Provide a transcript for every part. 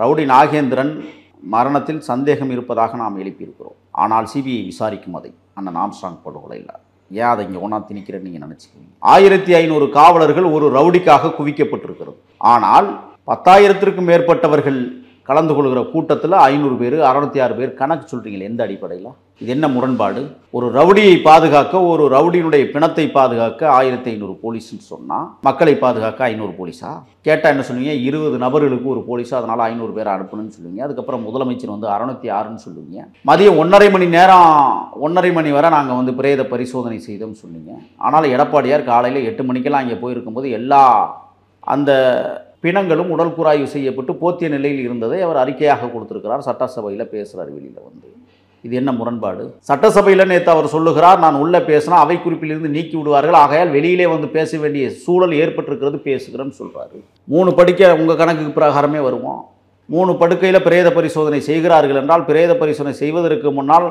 Rowdy Nagendran மரணத்தில் சந்தேகம் இருப்பதாக நாம் எழுப்பியிருக்கிறோம். ஆனால் சிபிஐ விசாரிக்கும் அதை அண்ணன் ஆம்ஸ்ட்ராங் படுகொலை இல்லை. ஏன் அதை இங்கே ஒன்றா திணிக்கிறேன்னு நீங்கள் நினச்சிக்கிறீங்க? 1500 காவலர்கள் ஒரு ரவுடிக்காக குவிக்கப்பட்டிருக்கிறது. ஆனால் 10,000த்திற்கும் மேற்பட்டவர்கள் கலந்து கொள்கிற கூட்டத்தில் 500 பேர் 606 பேர் கணக்கு சொல்கிறீங்களே, எந்த அடிப்படையில்? இது என்ன முரண்பாடு? ஒரு ரவுடியை பாதுகாக்க, ஒரு ரவுடியினுடைய பிணத்தை பாதுகாக்க 1500 போலீஸ்ன்னு சொன்னால் மக்களை பாதுகாக்க 500 போலீஸா? கேட்டால் என்ன சொல்லுவீங்க? 20 நபர்களுக்கு ஒரு போலீஸா, அதனால் 500 பேர் அனுப்பணும்னு சொல்லுவீங்க. அதுக்கப்புறம் முதலமைச்சர் 606ன்னு சொல்லுவீங்க. மதியம் 1,5 மணி வரை நாங்கள் பிரேத பரிசோதனை செய்தோம்னு சொன்னீங்க. ஆனால் எடப்பாடியார் காலையில் 8 மணிக்கெல்லாம் அங்கே போயிருக்கும்போது எல்லா அந்த பிணங்களும் உடல் கூராய்வு செய்யப்பட்டு போத்திய நிலையில் இருந்ததை அவர் அறிக்கையாக கொடுத்திருக்கிறார். சட்டசபையில் பேசுகிறார் வெளியில் இது என்ன முரண்பாடு? சட்டசபையில் நேற்று அவர் சொல்லுகிறார், நான் உள்ளே பேசினா அவை குறிப்பிலிருந்து நீக்கி விடுவார்கள், ஆகையால் வெளியிலே பேச வேண்டிய சூழல் ஏற்பட்டிருக்கிறது, பேசுகிறேன்னு சொல்கிறாரு. 3 படுக்கை உங்கள் கணக்குக்கு பிரகாரமே வருவோம். 3 படுக்கையில் பிரேத பரிசோதனை செய்கிறார்கள் என்றால், பிரேத பரிசோதனை செய்வதற்கு முன்னால்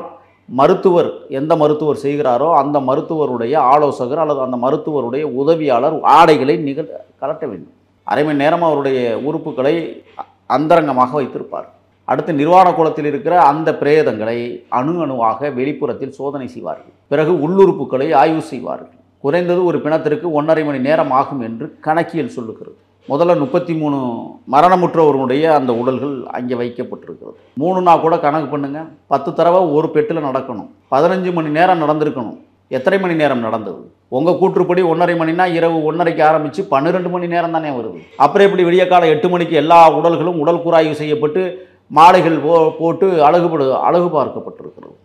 மருத்துவர் எந்த மருத்துவர் செய்கிறாரோ அந்த மருத்துவருடைய ஆலோசகர் அல்லது அந்த மருத்துவருடைய உதவியாளர் ஆடைகளை கலட்ட வேண்டும். அரை மணி நேரம் அவருடைய உறுப்புகளை அந்தரங்கமாக வைத்திருப்பார். அடுத்து நிர்வாண குளத்தில் இருக்கிற அந்த பிரேதங்களை அணுவாக வெளிப்புறத்தில் சோதனை செய்வார்கள். பிறகு உள்ளுறுப்புகளை ஆய்வு செய்வார்கள். குறைந்தது ஒரு பிணத்திற்கு 1.5 மணி நேரம் ஆகும் என்று கணக்கியல் சொல்லுகிறது. முதல்ல 33 மரணமுற்றவர்களுடைய அந்த உடல்கள் அங்கே வைக்கப்பட்டிருக்கிறது. 3 நாள் கூட கணக்கு பண்ணுங்க. 10 தடவை ஒரு பெட்டில் நடக்கணும். 15 மணி நேரம் நடந்திருக்கணும். எத்தனை மணி நேரம் நடந்தது? உங்கள் கூற்றுப்படி 1.5 மணினா இரவு 1:30க்கு ஆரம்பித்து 12 மணி நேரம் தானே வருது. அப்புறம் எப்படி விடிய காலை 8 மணிக்கு எல்லா உடல்களும் உடல் கூராய்வு செய்யப்பட்டு மாலைகள் போட்டு அழகு பார்க்கப்பட்டிருக்கிறது?